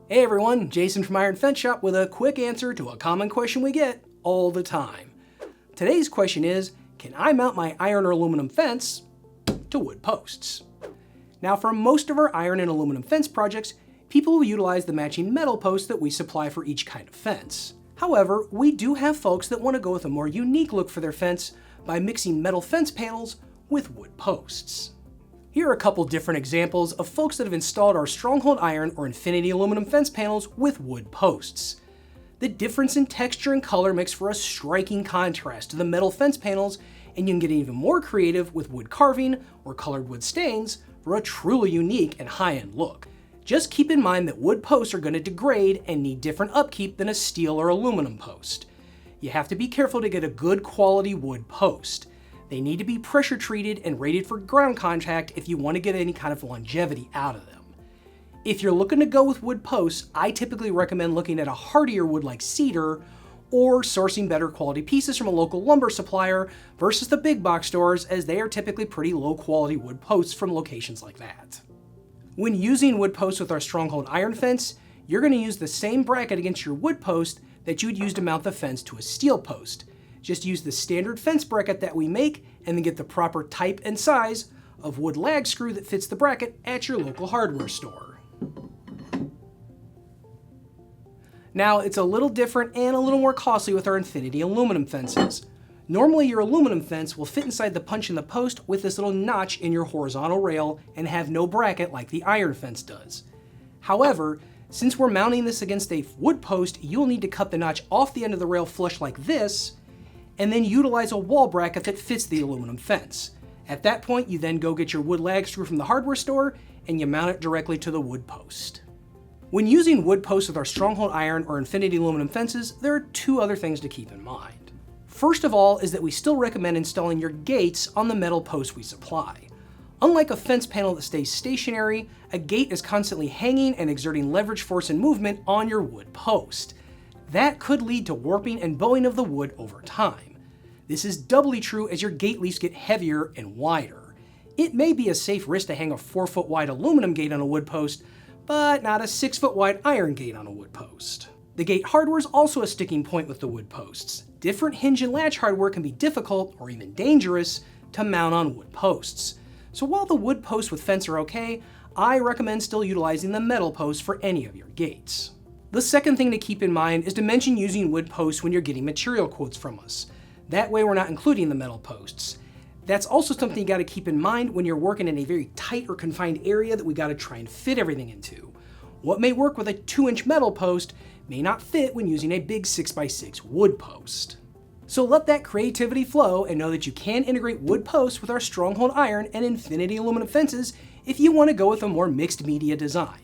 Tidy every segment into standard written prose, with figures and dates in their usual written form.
Hey everyone, Jason from Iron Fence Shop with a quick answer to a common question we get all the time. Today's question is, can I mount my iron or aluminum fence to wood posts? Now for most of our iron and aluminum fence projects, people will utilize the matching metal posts that we supply for each kind of fence. However, we do have folks that want to go with a more unique look for their fence by mixing metal fence panels with wood posts. Here are a couple different examples of folks that have installed our Stronghold Iron or Infinity aluminum fence panels with wood posts. The difference in texture and color makes for a striking contrast to the metal fence panels, and you can get even more creative with wood carving or colored wood stains for a truly unique and high-end look. Just keep in mind that wood posts are going to degrade and need different upkeep than a steel or aluminum post. You have to be careful to get a good quality wood post. They need to be pressure treated and rated for ground contact if you want to get any kind of longevity out of them. If you're looking to go with wood posts, I typically recommend looking at a hardier wood like cedar or sourcing better quality pieces from a local lumber supplier versus the big box stores, as they are typically pretty low quality wood posts from locations like that. When using wood posts with our Stronghold Iron fence, you're going to use the same bracket against your wood post that you would use to mount the fence to a steel post. Just use the standard fence bracket that we make and then get the proper type and size of wood lag screw that fits the bracket at your local hardware store. Now, it's a little different and a little more costly with our Infinity aluminum fences. Normally, your aluminum fence will fit inside the punch in the post with this little notch in your horizontal rail and have no bracket like the iron fence does. However, since we're mounting this against a wood post, you'll need to cut the notch off the end of the rail flush like this, and then utilize a wall bracket that fits the aluminum fence. At that point, you then go get your wood lag screw from the hardware store and you mount it directly to the wood post. When using wood posts with our Stronghold Iron or Infinity aluminum fences, there are two other things to keep in mind. First of all is that we still recommend installing your gates on the metal posts we supply. Unlike a fence panel that stays stationary, a gate is constantly hanging and exerting leverage, force, and movement on your wood post. That could lead to warping and bowing of the wood over time. This is doubly true as your gate leaves get heavier and wider. It may be a safe risk to hang a 4-foot wide aluminum gate on a wood post, but not a 6-foot wide iron gate on a wood post. The gate hardware is also a sticking point with the wood posts. Different hinge and latch hardware can be difficult or even dangerous to mount on wood posts. So while the wood posts with fence are okay, I recommend still utilizing the metal posts for any of your gates. The second thing to keep in mind is to mention using wood posts when you're getting material quotes from us. That way we're not including the metal posts. That's also something you gotta keep in mind when you're working in a very tight or confined area that we gotta try and fit everything into. What may work with a 2-inch metal post may not fit when using a big 6x6 wood post. So let that creativity flow and know that you can integrate wood posts with our Stronghold Iron and Infinity aluminum fences if you wanna go with a more mixed media design.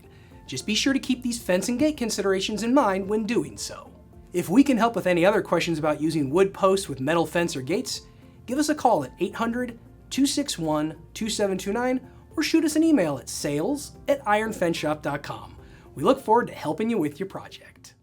Just be sure to keep these fence and gate considerations in mind when doing so. If we can help with any other questions about using wood posts with metal fence or gates, give us a call at 800-261-2729 or shoot us an email at sales@ironfenceshop.com. We look forward to helping you with your project.